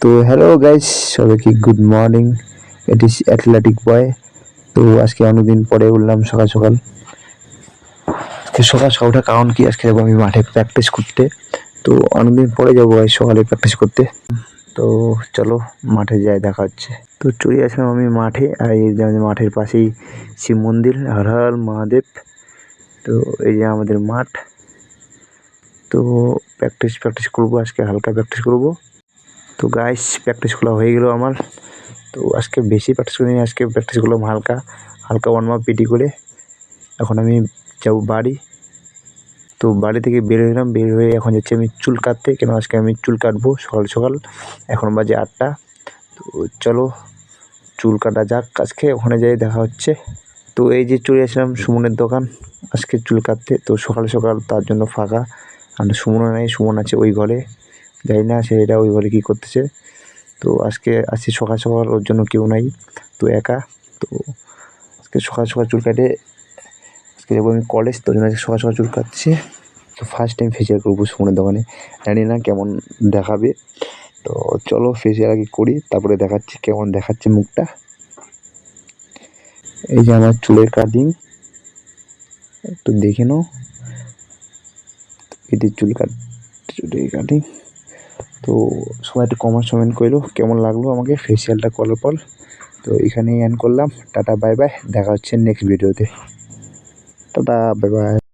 তো hello guys, সবাইকে good morning. It is athletic boy. তো আজকে অনেকদিন পরে উঠলাম সকাল সকাল। আজকে সকাল সকাল ওঠার কারণ কি, আজকে যাবো আমি মাঠে প্র্যাকটিস করতে। তো অনেকদিন পরে যাবো ভাই সকালে প্র্যাকটিস করতে। তো চলো মাঠে যাই, দেখা হচ্ছে। তো চলে আসলাম আমি মাঠে, আর এই যে আমাদের মাঠের পাশেই শিব মন্দির, হর হর মহাদেব। তো এই যে আমাদের মাঠ। তো প্র্যাকটিস করবো আজকে, হালকা প্র্যাকটিস করবো। তো গাইস প্র্যাকটিস করা হয়ে গেল আমার। তো আজকে বেশি প্র্যাকটিস করিনি, আজকে প্র্যাকটিস করলাম হালকা হালকা 1 মাপ পিটি করে। এখন আমি যাব বাড়ি। তো বাড়ি থেকে বের হলাম, বের হয়ে এখন যাচ্ছি আমি চুল কাটতে, কেন আজকে আমি চুল কাটবো সকাল সকাল। এখন বাজে 8টা। তো চলো চুল কাটা যাক আজকে, ওখানে যাই দেখা হচ্ছে। তো এই যে চলে আসলাম সুমনের দোকান আজকে চুল কাটতে। তো সকাল সকাল তার জন্য ফাঁকা, আর সুমনও নেই, সুমন আছে ওই ঘরে, জানি না সেটা ওই ঘরে কী করতেছে। তো আজকে আসছি সকাল সকাল, ওর জন্য কেউ নাই, তো একা। তো আজকে সকাল সকাল চুল কাটে, আজকে যাবো আমি কলেজ, তো জন্য আজকে সকাল সকাল চুল কাটছে। তো ফার্স্ট টাইম ফেসিয়াল করবো সুমনের দোকানে, জানি না কেমন দেখাবে। তো চলো ফেসিয়াল আগে করি, তারপরে দেখাচ্ছি কেমন দেখাচ্ছে মুখটা। এই যে আমার চুলের কাটিং, একটু দেখে নাও। এটি চুলের কাটিং। তো সবাই একটু কমেন্ট করলো কেমন লাগলো আমাকে ফেসিয়ালটা করার পর। তো এখানেই এন্ড করলাম। টাটা বাই বাই, দেখা হচ্ছে নেক্সট ভিডিওতে। Tata bye bye.